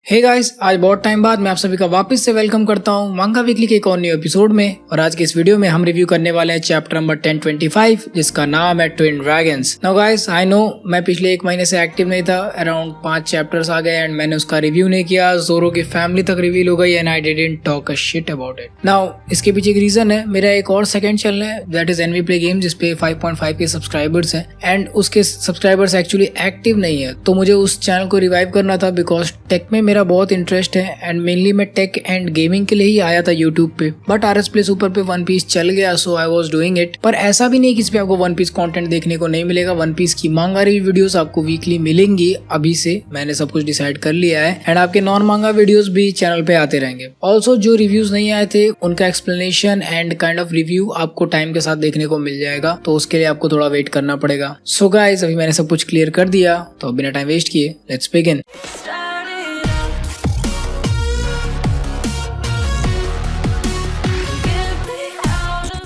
Hey guys, आज बहुत time बाद मैं आप सभी का वापस से वेलकम करता हूँ मांगा वीकली के एक और न्यू एपिसोड में। और आज के इस वीडियो में हम रिव्यू करने वाले हैं चैप्टर नंबर 1025 जिसका नाम है twin dragons. Now guys, I know मैं पिछले एक महीने से एक्टिव नहीं था, अराउंड 5 चैप्टर्स आ गए एंड मैंने उसका रिव्यू नहीं किया। जोरो की फैमिली तक रिवील हो गई and I didn't talk a shit about it. Now इसके पीछे एक रीजन है, मेरा एक और सेकंड चैनल है that is NV play game जिसपे 5.5 के सब्सक्राइबर्स हैं एंड उसके सब्सक्राइबर्स एक्चुअली एक्टिव नहीं है, तो मुझे उस चैनल को रिवाइव करना था बिकॉज टेक में मेरा बहुत इंटरेस्ट एंड मेनली मैं टेक एंड गेमिंग के लिए ही आया था यूट्यूब पे। बट RS प्ले सुपर पे वन पीस चल गया सो आई वाज डूइंग इट। पर ऐसा भी नहीं कि इस पे आपको वन पीस कंटेंट देखने को नहीं मिलेगा। वन पीस की मांगा रिव्यू वीडियोस आपको वीकली मिलेंगी, अभी से मैंने सब कुछ डिसाइड कर लिया है एंड आपके नॉन मांगा वीडियोस भी चैनल पे आते रहेंगे। ऑल्सो जो रिव्यूज नहीं आए थे उनका explanation and kind of review आपको टाइम के साथ देखने को मिल जाएगा, तो उसके लिए आपको थोड़ा वेट करना पड़ेगा। सो गाइस, अभी मैंने सब कुछ क्लियर कर दिया, तो बिना टाइम वेस्ट किए लेट्स बिगिन।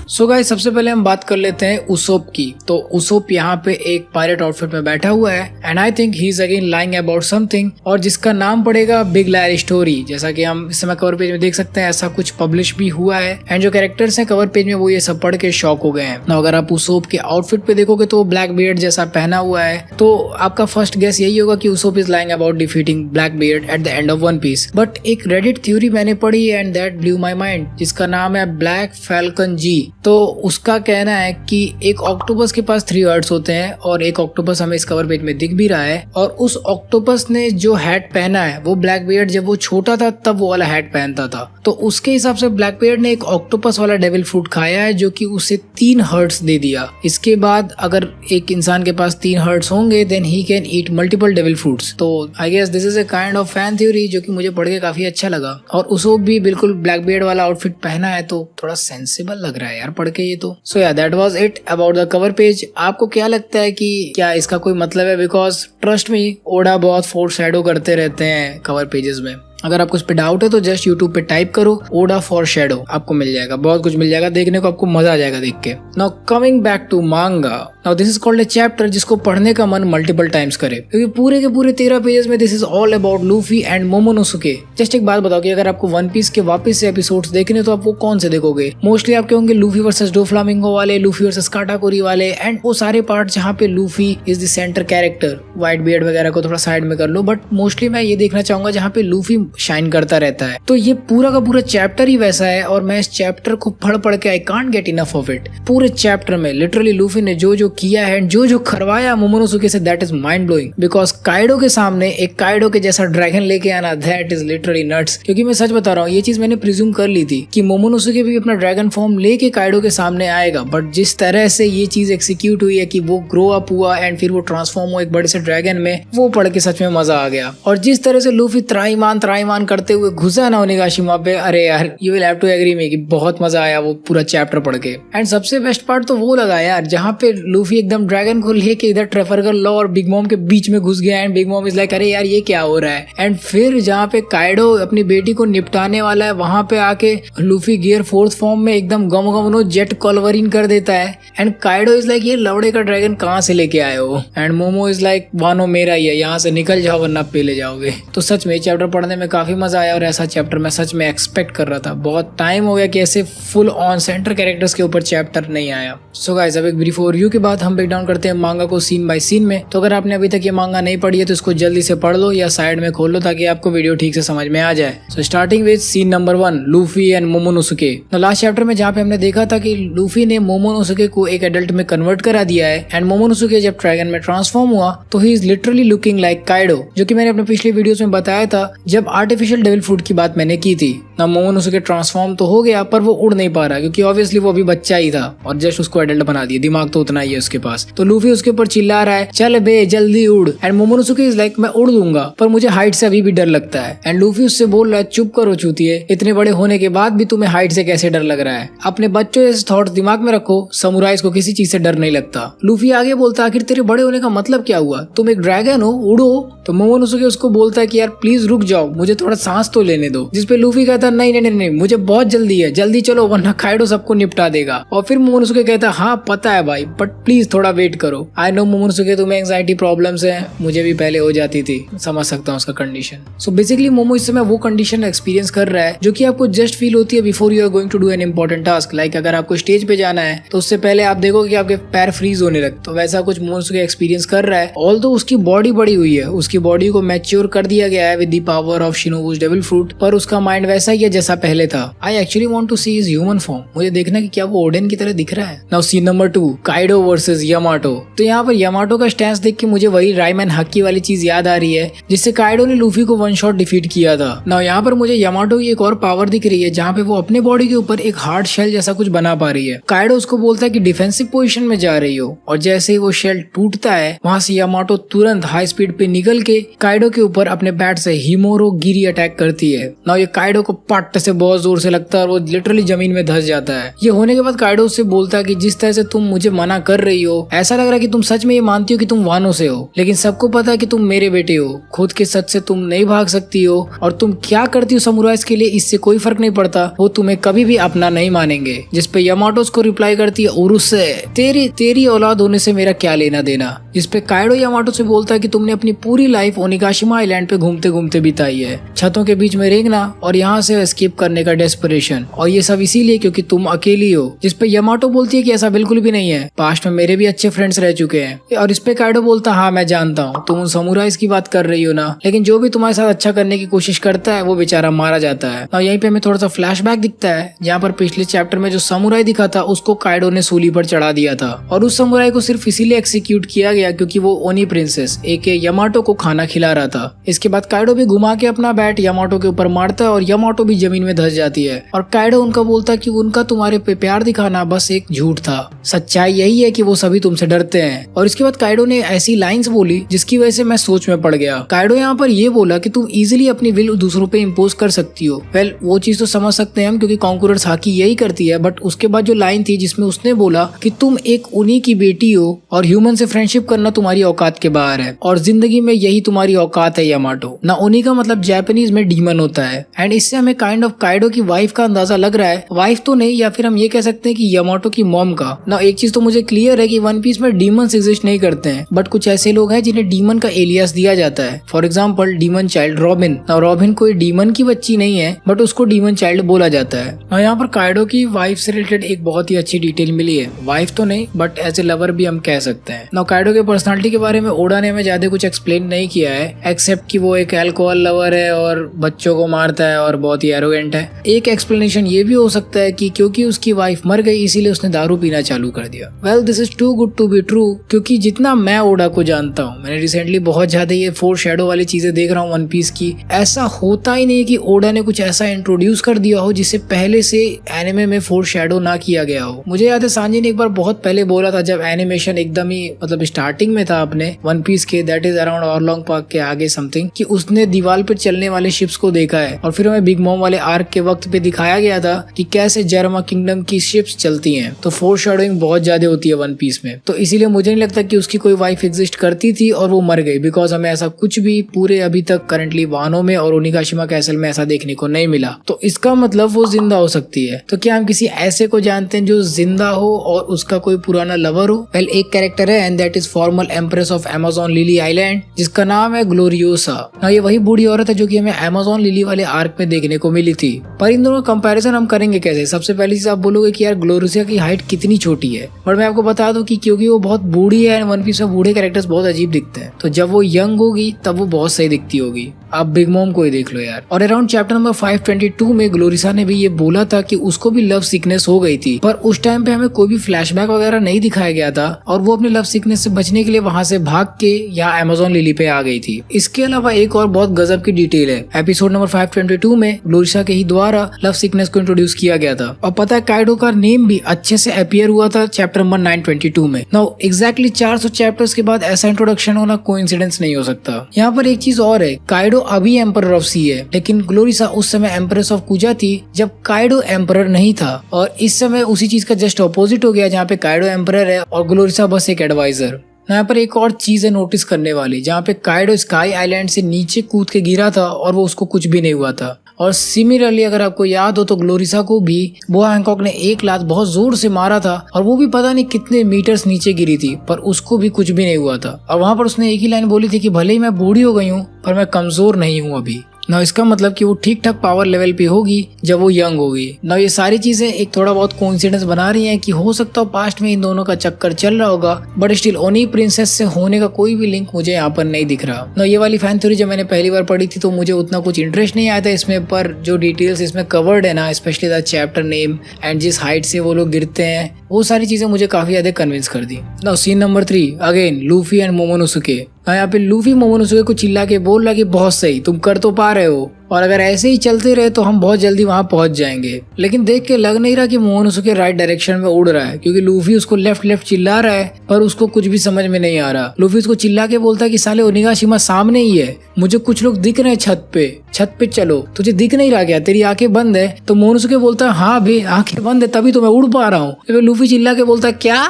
सो गाइस, सबसे पहले हम बात कर लेते हैं उसोप की। तो उसोप यहाँ पे एक पायरेट आउटफिट में बैठा हुआ है and I think he is again lying about something, और जिसका नाम पड़ेगा बिग लायर स्टोरी। जैसा कि हम इस समय कवर पेज में देख सकते हैं, ऐसा कुछ पब्लिश भी हुआ है एंड जो कैरेक्टर्स हैं कवर पेज में वो ये सब पढ़ के शॉक हो गए हैं। ना अगर आप उसोप के आउटफिट पे देखोगे तो ब्लैक बियर्ड जैसा पहना हुआ है, तो आपका फर्स्ट गेस यही होगा कि Usopp is lying about defeating Blackbeard at the end of One Piece. But एक रेडिट थ्योरी मैंने पढ़ी and that blew my mind, जिसका नाम है ब्लैक फैल्कन जी। तो उसका कहना है कि एक ऑक्टोपस के पास 3 हर्ट्स होते हैं और एक ऑक्टोपस हमें इस कवर पेज में दिख भी रहा है, और उस ऑक्टोपस ने जो हैट पहना है वो ब्लैक बियर्ड जब वो छोटा था तब वो वाला हैट पहनता था। तो उसके हिसाब से ब्लैक बियर्ड ने एक ऑक्टोपस वाला डेविल फ्रूट खाया है जो कि उसे 3 हर्ट्स दे दिया। इसके बाद अगर एक इंसान के पास 3 हर्ट्स होंगे then he can eat multiple devil fruits. तो I guess this is a kind of fan theory जो कि मुझे पढ़ के काफी अच्छा लगा। और उसको भी बिल्कुल ब्लैक बियर्ड वाला आउटफिट पहना है तो थोड़ा सेंसिबल लग रहा है यार पढ़ के ये तो। सो या that was it about the cover page. आपको क्या लगता है कि क्या इसका कोई मतलब है? बिकॉज ट्रस्ट मी, ओडा बहुत फोर्स शैडो करते रहते हैं कवर पेजेस में। अगर आपको इस पे डाउट है तो जस्ट यूट्यूब पे टाइप करो ओडा फॉर शैडो, आपको मिल जाएगा, बहुत कुछ मिल जाएगा देखने को, आपको मजा आ जाएगा देख के। नाउ कमिंग बैक टू मांगा, now this is called a chapter जिसको पढ़ने का मन मल्टीपल टाइम्स करे, क्योंकि पूरे के पूरे 13 पेजेस में this is all about Luffy and Momonosuke. Just एक बात बताओ कि अगर आपको वन पीस के वापस से एपिसोड्स देखने तो आप वो कौन से देखोगे? मोस्टली आपके होंगे लूफी वर्सेस डोफ्लामिंगो वाले, लूफी वर्सेस काटाकोरी वाले एंड वो सारे पार्ट जहाँ पे Luffy is the centre character. White beard वगैरह को थोड़ा साइड में कर लो, बट मोस्टली मैं ये देखना चाहूंगा जहाँ पे लूफी शाइन करता रहता है। तो ये पूरा का पूरा चैप्टर ही वैसा है और मैं इस चैप्टर को पढ़ के I can't get enough of it. पूरे चैप्टर में लिटरली लूफी ने जो जो किया है, जो जो करवाया मोमोनोसुके से, that is mind blowing. Because Kaido के सामने एक काइडो के जैसा ड्रैगन लेके आना, दैट इज लिटरली नट्स। क्योंकि मैं सच बता रहा हूँ, ये चीज मैंने प्रिज्यूम कर ली थी कि मोमोनोसुके भी अपना ड्रैगन फॉर्म लेके काइडो के सामने आएगा, बट जिस तरह से ये चीज एक्सिक्यूट हुई है कि वो ग्रो अप हुआ एंड फिर वो ट्रांसफॉर्म हुआ एक बड़े से ड्रैगन में, वो पढ़ के सच में मजा आ गया। और जिस तरह से लूफी त्राईमान करते हुए घुसा ना ओनिगाशिमा पे, अरे यार you will have to agree में कि बहुत मजा आया वो पूरा चैप्टर पढ़ के। एंड सबसे बेस्ट पार्ट तो वो लगा यार जहाँ पे लूफी एकदम ड्रैगन को लेके इधर ट्रेफल्गर लॉ और बिग मॉम के बीच में घुस गया and big mom is like अरे यार ये क्या हो रहा है। एंड फिर जहाँ पे काइडो अपनी बेटी को निपटाने वाला है वहां पे आके लूफी गियर 4th फॉर्म में एकदम गम जेट कॉल्वरिन कर देता है एंड काइडो इज लाइक ये लवड़े का ड्रैगन कहाँ से लेके आए हो? एंड मोमो इज लाइक वानो मेरा ही है, यहाँ से निकल जाओ वरना पे ले जाओगे। तो सच में चैप्टर पढ़ने में काफी मजा आया और ऐसा चैप्टर मैं सच में एक्सपेक्ट कर रहा था। बहुत टाइम हो गया कि ऐसे फुल ऑन सेंटर कैरेक्टर्स के ऊपर चैप्टर नहीं आया। सो गाइस, अब एक ब्रीफ ओवरव्यू के बाद हम ब्रेक डाउन करते हैं मांगा को सीन बाय सीन में। तो अगर आपने अभी तक ये मांगा नहीं पढ़ी है तो इसको जल्दी से पढ़ लो या साइड में खोल लो ताकि आपको वीडियो ठीक से समझ में आ जाए। So starting with scene number 1, Luffy and Momonosuke. Last chapter में जहाँ पे हमने देखा था कि लूफी ने मोमोनोसुके को एक एडल्ट में कन्वर्ट करा दिया है एंड मोमोनोसुके जब ड्रैगन में ट्रांसफॉर्म हुआ तो he is literally looking like Kaido, जो कि मैंने अपने पिछले वीडियोस में बताया था जब आर्टिफिशियल डेविल फ्रूट की बात मैंने की थी ना। मोमोनोसुके ट्रांसफॉर्म तो हो गया पर वो उड़ नहीं पा रहा क्योंकि ऑब्वियसली वो अभी बच्चा ही था और जस्ट उसको एडल्ट बना दिया, दिमाग तो उतना ही है उसके पास। तो लूफी उसके ऊपर चिल्ला रहा है चल बे जल्दी उड़, एंड मोमोनोसुके इज लाइक मैं उड़ लूंगा पर मुझे हाइट से अभी भी डर लगता है। एंड लूफी उससे बोल रहा है चुप करो चूतिए, इतने बड़े होने के बाद भी तुम्हें हाइट से कैसे डर लग रहा है? अपने बच्चों जैसे थॉट दिमाग में रखो, समुराइज को किसी चीज से डर नहीं लगता। लूफी आगे बोलता आखिर तेरे बड़े होने का मतलब क्या हुआ? तुम एक ड्रैगन हो, उड़ो। तो मोमोनोसुके उसको बोलता है कि यार प्लीज रुक जाओ, मुझे थोड़ा सांस तो लेने दो। जिसपे लूफी कहता नहीं नहीं नहीं, मुझे बहुत जल्दी है, जल्दी चलो वरना काइडो सबको निपटा देगा। और फिर मोमोनोसुके कहता हाँ पता है भाई, बट प्लीज थोड़ा वेट करो। आई नो मोमोनोसुके, तुम्हें एंजाइटी प्रॉब्लम्स है, मुझे भी पहले हो जाती थी, समझ सकता हूँ उसका कंडीशन। सो बेसिकली मोमो इस समय वो कंडीशन एक्सपीरियंस कर रहा है जो कि आपको जस्ट फील होती है before you are going to do an important task. Like अगर आपको स्टेज पे जाना है तो उससे पहले आप देखोगे कि आपके पैर फ्रीज होने लगते, तो वैसा कुछ मोमोनोसुके एक्सपीरियंस कर रहा है। ऑल्दो उसकी बॉडी बड़ी हुई है, उसकी बॉडी को मैच्योर कर दिया गया है with the power of Shinobu's devil fruit, पर उसका माइंड वैसा ही है जैसा पहले था। I actually want to see his human form, मुझे देखना कि क्या वो ओडेन की तरह दिख रहा है। Now scene number 2, Kaido versus Yamato. तो यहाँ पर यामाटो का स्टैंस देख के मुझे वही रायमैन हक्की वाली चीज याद आ रही है जिससे काइडो ने लूफी को वन शॉट डिफीट किया था। नाउ यहाँ पर मुझे यामाटो की एक और पावर दिख रही है जहाँ पे वो अपने बॉडी के ऊपर एक हार्ड शेल जैसा कुछ बना पा रही है। काइडो उसको बोलता है कि डिफेंसिव पोजीशन में जा रही हो, और जैसे ही वो शेल टूटता है वहां से यामाटो तुरंत हाई स्पीड पे निकल के काइडो के ऊपर अपने बैट से हिमोरो गिरी अटैक करती है। नाउ ये काइडो को पट से बहुत जोर से लगता है और वो लिटरली जमीन में धंस जाता है। ये होने के बाद काइडो उससे बोलता है कि जिस तरह से तुम मुझे मना कर रही हो, ऐसा लग रहा है कि तुम सच में ये मानती हो कि तुम वानो से हो, लेकिन सबको पता है कि तुम मेरे बेटे हो, खुद के सच से तुम नहीं भाग सकती हो, और तुम क्या करती हो समुराइज के लिए इससे कोई फर्क नहीं पड़ता, वो तुम्हें कभी भी अपना नहीं मानेंगे। जिसपे यामाटो उसको रिप्लाई करती है उरुस से, तेरी औलाद होने से मेरा क्या लेना देना। जिसपे काइडो यामाटो से बोलता है कि तुमने अपनी पूरी लाइफ ओनिगाशिमा आइलैंड पे घूमते घूमते बिताई है, छतों के बीच में रेंगना और यहाँ से एस्केप करने का डेस्परेशन, और ये सब इसीलिए क्योंकि तुम अकेली हो। जिसपे यामाटो बोलती है कि ऐसा बिल्कुल भी नहीं है, पास्ट में मेरे भी अच्छे फ्रेंड्स रह चुके हैं। और इसपे काइडो बोलता हाँ मैं जानता हूँ तुम उन समुराइज की बात कर रही हो ना, लेकिन जो भी तुम्हारे साथ अच्छा करने की कोशिश करता है वो बेचारा मारा जाता है। और यहीं पे हमें थोड़ा सा फ्लैशबैक दिखता है जहाँ पर पिछले चैप्टर में जो समुराई दिखा था उसको काइडो ने सूली पर चढ़ा दिया था, और उस समुराई को सिर्फ इसीलिए एक्सिक्यूट किया गया क्योंकि वो ओनी प्रिंसेस एके यामाटो को खाना खिला रहा था। इसके बाद काइडो भी घुमा के अपना बैट यामाटो के ऊपर मारता है और यामाटो भी जमीन में धंस जाती है। और काइडो उनका बोलता है कि उनका तुम्हारे पे प्यार दिखाना बस एक झूठ था, सच्चाई यही है कि वो सभी तुमसे डरते हैं। और इसके बाद काइडो ने ऐसी लाइंस बोली जिसकी वजह से मैं सोच में पड़ गया। काइडो यहाँ पर ये बोला कि तुम इजीली अपनी विल दूसरों पे इम्पोज कर सकती हो। वेल वो चीज तो समझ सकते हैं हम क्योंकि कॉन्करर्स हाकी यही करती है, बट उसके बाद जो लाइन थी जिसमें उसने बोला कि तुम एक उन्हीं की बेटी हो और ह्यूमन से फ्रेंडशिप करना तुम्हारी औकात के बाहर है, और जिंदगी में यही तुम्हारी औकात है यामाटो। ना उन्हीं का मतलब जापानीज में डीमन होता है, एंड इससे हमें काइंड ऑफ काइडो की वाइफ का अंदाजा लग रहा है, वाइफ तो नहीं या फिर हम ये कह सकते हैं कि यामाटो की मॉम का। ना एक चीज तो मुझे क्लियर है कि वन पीस में डीमंस एग्जिस्ट नहीं करते हैं, बट कुछ ऐसे लोग हैं जिन्हें डीमन का एलियास दिया जाता है। For example demon child robin. ना रॉबिन कोई डीमन की बच्ची नहीं है, बट उसको डीमन चाइल्ड बोला जाता है। और यहाँ पर काइडो की वाइफ से रिलेटेड एक बहुत ही अच्छी डिटेल मिली है, वाइफ तो नहीं बट एज ए लवर भी हम कह सकते हैं। ना काइडो के पर्सनालिटी के बारे में ओडा ने हमें ज्यादा कुछ एक्सप्लेन नहीं किया है, एक्सेप्ट कि वो एक अल्कोहल लवर है और बच्चों को मारता है और बहुत ही एरोगेंट है। एक एक्सप्लेनेशन ये भी हो सकता है कि क्योंकि उसकी वाइफ मर गई इसीलिए उसने दारू पीना चालू कर दिया। Well this is too good to be true, क्योंकि जितना मैं ओडा को जानता हूँ, मैंने रिसेंटली बहुत ज्यादा ये फोर शैडो वाली चीजें देख रहा हूँ वन पीस की, ऐसा होता ही नहीं कि ओडा ने कुछ ऐसा इंट्रोड्यूस कर दिया हो जिसे पहले से एनिमे में फोर शैडो ना किया गया हो। मुझे याद है सांजी ने एक बार बहुत पहले बोला था जब एनिमेशन एकदम ही मतलब स्टार्टिंग में था अपने वन पीस के, दैट इज अराउंड ऑरलोंग पार्क के आगे समथिंग, कि उसने दीवार पे चलने वाले शिप्स को देखा है, और फिर हमें बिग मॉम वाले आर्क के वक्त पे दिखाया गया था कि कैसे जर्मा किंगडम की शिप्स चलती हैं। तो फोर शैडोइंग बहुत ज्यादा होती है वन पीस में, तो इसीलिए मुझे नहीं लगता कि उसकी कोई वाइफ एग्जिस्ट करती थी और वो मर गई, बिकॉज हमें ऐसा कुछ भी पूरे अभी तक करंटली वानो में और ओनिगाशिमा कैसल में ऐसा देखने को नहीं मिला। तो इसका मतलब वो जिंदा हो सकती है। तो क्या हम किसी ऐसे को जानते हैं जो जिंदा हो और उसका कोई पुराना लवर हो? वेल एक कैरेक्टर है and that is formal empress of Amazon lily island, जिसका नाम है ग्लोरियोसा। ना ये वही बूढ़ी औरत है जो कि हमें अमेज़न लिली वाले आर्क में देखने को मिली थी। पर इन दोनों का कंपैरिजन हम करेंगे कैसे? सबसे पहली चीज आप बोलोगे कि यार ग्लोरियोसा की हाइट कितनी छोटी है, बट मैं आपको बता दूं कि क्योंकि वो बहुत बूढ़ी है, वन पीस में बूढ़े कैरेक्टर्स बहुत अजीब दिखते हैं, तो जब वो यंग होगी तब वो बहुत सही दिखती होगी। आप बिग मॉम को ही देख लो यार। और अराउंड चैप्टर नंबर 522 में ग्लोरिसा ने भी ये बोला था कि उसको भी लव सिकनेस हो गई थी, पर उस टाइम पे हमें कोई भी फ्लैशबैक वगैरह नहीं दिखाया गया था, और वो अपने लव सिकनेस से बचने के लिए वहां से भाग के यहाँ अमेज़न लिली पे आ गई थी। इसके अलावा एक और बहुत गजब की डिटेल है, एपिसोड नंबर 522 में ग्लोरिसा के ही द्वारा लव सिकनेस को इंट्रोड्यूस किया गया था, और पता है काइडो का नेम भी अच्छे से अपीयर हुआ था चैप्टर नंबर 922 में। नाउ एग्जैक्टली 400 चैप्टर्स के बाद ऐसा इंट्रोडक्शन होना कोइंसिडेंस नहीं हो सकता। यहाँ पर एक चीज और है, काइडो अभी एम्परर ऑफ सी है, लेकिन ग्लोरिसा उस समय एम्प्रेस ऑफ कुजा थी जब काइडो एम्परर नहीं था, और इस समय उसी चीज का जस्ट ऑपोजिट हो गया जहाँ पे काइडो एम्परर है और ग्लोरिसा बस एक एडवाइजर। यहाँ पर एक और चीज है नोटिस करने वाली, जहाँ पे काइडो स्काई आइलैंड से नीचे कूद के गिरा था और वो उसको कुछ भी नहीं हुआ था। और सिमिलरली अगर आपको याद हो तो ग्लोरिसा को भी बोआ हैंकॉक ने एक लात बहुत जोर से मारा था और वो भी पता नहीं कितने मीटर्स नीचे गिरी थी, पर उसको भी कुछ भी नहीं हुआ था। और वहाँ पर उसने एक ही लाइन बोली थी कि भले ही मैं बूढ़ी हो गई हूँ पर मैं कमजोर नहीं हूँ अभी। ना इसका मतलब कि वो ठीक ठाक पावर लेवल पे होगी जब वो यंग होगी। ना ये सारी चीजें एक थोड़ा बहुत कोइंसिडेंस बना रही हैं कि हो सकता हो पास्ट में इन दोनों का चक्कर चल रहा होगा, बट स्टिल ओनी प्रिंसेस से होने का कोई भी लिंक मुझे यहाँ पर नहीं दिख रहा। ना ये वाली फैन थ्योरी जब मैंने पहली बार पढ़ी थी तो मुझे उतना कुछ इंटरेस्ट नहीं आया था इसमें, पर जो डिटेल्स इसमें कवर्ड है ना, specially the chapter name and जिस हाइट से वो लोग गिरते हैं, वो सारी चीजें मुझे काफी ज्यादा कन्विंस कर दी। Now scene number 3 again Luffy and Momonosuke. यहाँ पे लूफी मोमोनोसुके को चिल्ला के बोल रहा कि बहुत सही, तुम कर तो पा रहे हो और अगर ऐसे ही चलते रहे तो हम बहुत जल्दी वहां पहुंच जाएंगे। लेकिन देख के लग नहीं रहा कि मोमोनोसुके राइट डायरेक्शन में उड़ रहा है, क्योंकि लूफी उसको लेफ्ट चिल्ला रहा है पर उसको कुछ भी समझ में नहीं आ रहा। लूफी उसको चिल्ला के बोलता है कि साले ओनिगाशिमा सामने ही है, मुझे कुछ लोग दिख रहे हैं छत पे चलो, तुझे दिख नहीं रहा क्या, तेरी आंखें बंद है? तो मोमोनोसुके बोलता है हाँ भाई आंखें बंद है तभी तो मैं उड़ पा रहा हूँ। तो लूफी चिल्ला के बोलता है क्या,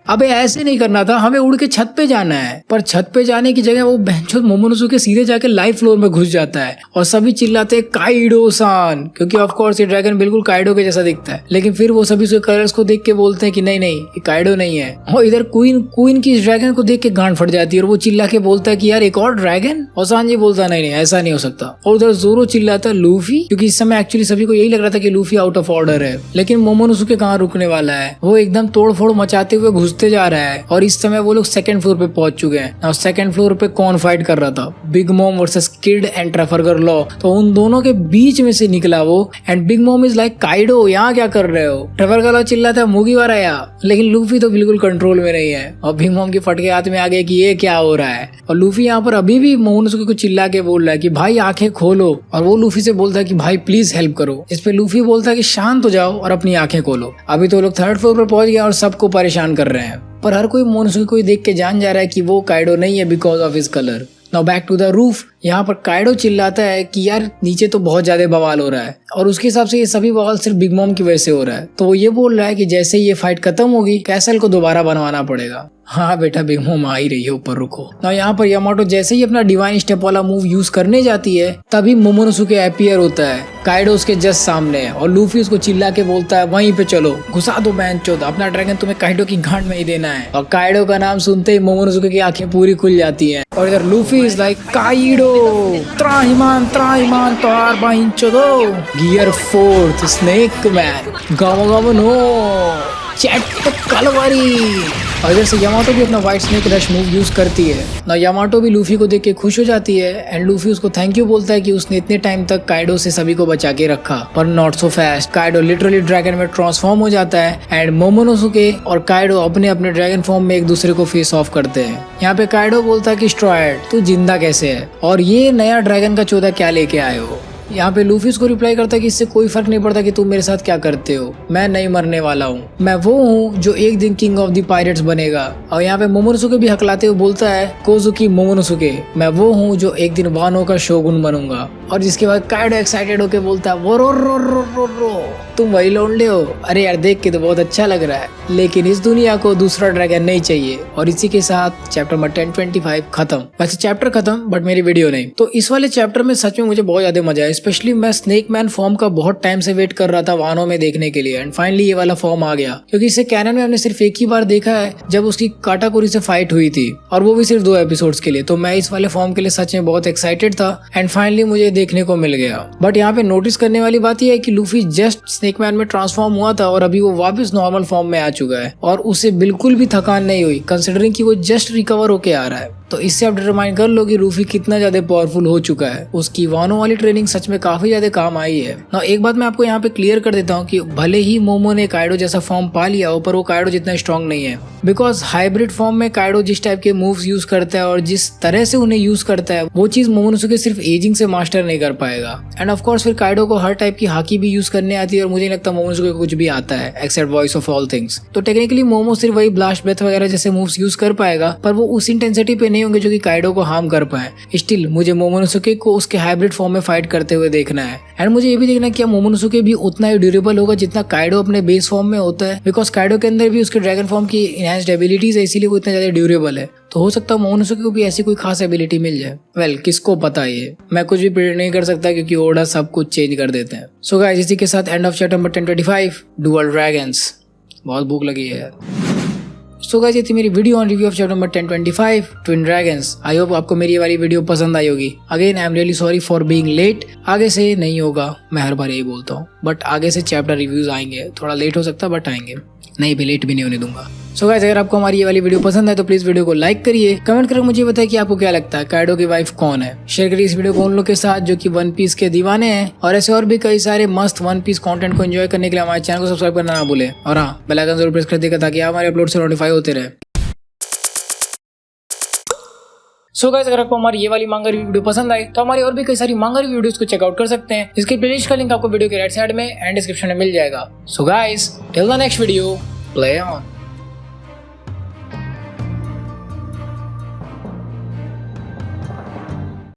अबे ऐसे नहीं करना था, हमें उड़ के छत पे जाना है। पर छत पे जाने की जगह वो बेंचो मोमोनोसुके सीधे जाके लाइव फ्लोर में घुस जाता है और सभी चिल्लाते हैं काइडो सान, क्योंकि ऑफ कोर्स ये ड्रैगन बिल्कुल काइडो के जैसा दिखता है। लेकिन फिर वो सभी उसके कलर्स को देख के बोलते हैं कि नहीं ये काइडो नहीं है। और इधर क्वीन की इस ड्रैगन को देख के गांड फट जाती है और वो चिल्ला के बोलता है कि यार एक और ड्रैगन। और सांजी बोलता नहीं ऐसा नहीं हो सकता। और उधर जोरो चिल्लाता है लूफी, क्योंकि इस समय एक्चुअली सभी को यही लग रहा था कि लूफी आउट ऑफ ऑर्डर है, लेकिन मोमोनोसुके कहाँ रुकने वाला है, वो एकदम तोड़फोड़ मचाते हुए घुसते जा रहा है। और इस समय वो लोग सेकंड फ्लोर पे पहुंच चुके हैं। और सेकंड फ्लोर पे कौन फाइट कर रहा था, big mom versus kid and Trafalgar law. तो उन दोनों के बीच में से निकला वो, and big mom is like Kaido यहाँ क्या कर रहे हो? ट्रैफल्गर लॉ चिल्लाता है मुगी वारा या, लेकिन लूफी तो बिल्कुल कंट्रोल में नहीं है और बिग मॉम के फटके हाथ में आ गए कि ये क्या हो रहा है। और लूफी यहाँ पर अभी भी मोमोनोसुके को चिल्ला के बोल रहा है कि भाई आंखें खोलो, और वो लूफी से बोलता है कि भाई प्लीज हेल्प करो। इस पे लूफी बोलता है कि शांत हो जाओ और अपनी आंखें खोलो। अभी तो लोग थर्ड फ्लोर पर पहुंच गए और सबको परेशान कर रहे हैं, पर हर कोई मोमोनोसुके को देख के जान जा रहा है कि वो काइडो नहीं है because of his colour. Now back to the roof. यहाँ पर काइडो चिल्लाता है कि यार नीचे तो बहुत ज्यादा बवाल हो रहा है, और उसके हिसाब से ये सभी बवाल सिर्फ बिग मॉम की वजह से हो रहा है। तो वो ये बोल रहा है कि जैसे ही ये फाइट खत्म होगी कैसल को दोबारा बनवाना पड़ेगा। हाँ बेटा बिग मॉम आ ही रही है, ऊपर रुको। ना यहाँ पर यामाटो जैसे ही अपना डिवाइन स्टेप वाला मूव यूज करने जाती है तभी मोमोनोसुके अपीयर होता है। काइडो उसके जस्ट सामने है और लूफी उसको चिल्ला के बोलता है वहीं पे चलो, घुसा दो बैंचोद, अपना ड्रैगन तुम्हें काइडो की गांड में ही देना है। और काइडो का नाम सुनते ही मोमोनोसुके की आंखें पूरी खुल जाती हैं। और इधर लूफी इज लाइक काइडो त्राहिमान तोहार बाइन चोदो गियर 4 स्नेक मैन गामो नो चैट कलवारी। और इधर से यामाटो भी अपना white snake rush move use करती है ना। यामाटो भी लूफी को देख के खुश हो जाती है एंड लूफी उसको थैंक यू बोलता है कि उसने इतने टाइम तक काइडो से सभी को बचा के रखा। पर not so fast, Kaido literally dragon में ट्रांसफॉर्म हो जाता है एंड मोमोनोसुके और काइडो अपने अपने ड्रैगन फॉर्म में एक दूसरे को फेस ऑफ करते हैं। यहाँ पे काइडो बोलता है कि स्ट्रॉयड तू जिंदा कैसे है और ये नया ड्रैगन का चौदह क्या लेके आए हो। यहाँ पे लूफी उसको रिप्लाई करता है कि इससे कोई फर्क नहीं पड़ता कि तुम मेरे साथ क्या करते हो, मैं नहीं मरने वाला हूँ, मैं वो हूँ जो एक दिन किंग ऑफ द पायरेट्स बनेगा। और यहाँ पे मोमोनोसुके भी हकलाते हुए बोलता है कोजुकी मोमोनोसुके, मैं वो हूँ जो एक दिन वानो का शोगुन बनूंगा। और जिसके बाद काइडो एक्साइटेड होके बोलता है वो रो तुम वही लौंडे हो, अरे यार देख के तो बहुत अच्छा लग रहा है, लेकिन इस दुनिया को दूसरा ड्रैगन नहीं चाहिए। और इसी के साथ चैप्टर नंबर 1025 खत्म। वैसे चैप्टर खत्म बट मेरी वीडियो नहीं। तो इस वाले चैप्टर में सच में मुझे बहुत ज्यादा मजा आया, स्पेशली मैं स्नेक मैन फॉर्म का बहुत टाइम से वेट कर रहा था वानो में देखने के लिए, एंड फाइनली ये वाला फॉर्म आ गया। क्योंकि इसे कैनन में हमने सिर्फ एक ही बार देखा है जब उसकी काटाकुरी से फाइट हुई थी, और वो भी सिर्फ 2 एपिसोड्स के लिए। तो मैं इस वाले फॉर्म के लिए सच में बहुत एक्साइटेड था एंड फाइनली मुझे देखने को मिल गया। बट यहाँ पे नोटिस करने वाली बात यह है कि लूफी जस्ट स्नेक मैन में ट्रांसफॉर्म हुआ था और अभी वो वापस नॉर्मल फॉर्म में आ चुका है और उसे बिल्कुल भी थकान नहीं हुई, कंसिडरिंग कि वो जस्ट रिकवर होके आ रहा है। तो इससे आप डिटरमाइन कर लो कि लूफी कितना ज्यादा पावरफुल हो चुका है। उसकी वानो वाली ट्रेनिंग सच में काफी ज्यादा काम आई है ना। एक बात मैं आपको यहाँ पे क्लियर कर देता हूँ कि भले ही मोमो ने काइडो जैसा फॉर्म पा लिया हो, पर वो काइडो जितना स्ट्रॉन्ग नहीं है, बिकॉज हाइब्रिड फॉर्म में काइडो जिस टाइप के मूव्स यूज करता है और जिस तरह से उन्हें यूज करता है वो चीज मोमोनोसुके सिर्फ एजिंग से मास्टर नहीं कर पाएगा। एंड ऑफ कोर्स फिर काइडो को हर टाइप की हाकी भी यूज करने आती है और मुझे नहीं लगता मोमोनोसुके को कुछ भी आता है except voice of all things. तो टेक्निकली मोमो सिर्फ वही ब्लास्ट ब्रेथ वगैरह जैसे मूव्स यूज कर पाएगा, पर वो उस इंटेंसिटी पे नहीं होंगे जो कि काइडो को हार्म कर पाए। स्टिल मुझे मोमोनोसुके को उसके हाइब्रिड फॉर्म में फाइट करते हुए हुए देखना है। एंड मुझे ये भी देखना है कि मोमोनोसुके भी उतना ही ड्यूरेबल होगा जितना काइडो अपने बेस फॉर्म में होता है, बिकॉज काइडो के अंदर भी उसके ड्रैगन फॉर्म की इनहैंस्ड एबिलिटीज है, इसीलिए वो इतना ज्यादा ड्यूरेबल है। तो हो सकता है मोमोनोसुके को भी ऐसी कोई खास एबिलिटी मिल जाए। वेल, किसको पता, ये मैं कुछ भी प्रेडिक्ट नहीं कर सकता क्योंकि ओडा सब कुछ चेंज कर देते हैं। सो गाइस, इसी के साथ end of chapter number 1025 dual dragons. बहुत भूख लगी है यार। सो गाइस, ये थी मेरी video on review of chapter number 1025 twin dragons. I hope आपको मेरी ये वाली वीडियो पसंद आई होगी। Again I am really sorry for being late. आगे से नहीं होगा, मैं हर बार यही बोलता हूँ, बट आगे से चैप्टर रिव्यूज आएंगे। थोड़ा लेट हो सकता है बट आएंगे, नहीं भी लेट भी नहीं होने दूंगा। सो गाइस, अगर आपको हमारी ये वाली वीडियो पसंद है तो प्लीज वीडियो को लाइक करिए, कमेंट करके मुझे बताइए कि आपको क्या लगता है काइडो की वाइफ कौन है। शेयर करिए इस वीडियो को उन लोग के साथ जो कि वन पीस के दीवाने हैं, और ऐसे और भी कई सारे मस्त वन पीस कंटेंट को एंजॉय करने के लिए हमारे चैनल को सब्सक्राइब करना ना भूलें, और हाँ, बेल आइकन जरूर प्रेस कर देगा ताकि आप हमारे अपलोड से नोटिफाई होते रहे। सो गाइस, अगर आपको हमारी ये वाली मांगा रिव्यू वीडियो पसंद आई तो हमारी और भी कई सारी मांगा रिव्यू वीडियोस को चेकआउट कर सकते हैं। इसके प्लेलिस्ट का लिंक आपको वीडियो के राइट साइड में एंड डिस्क्रिप्शन में मिल जाएगा। So guys, till the next video, play on.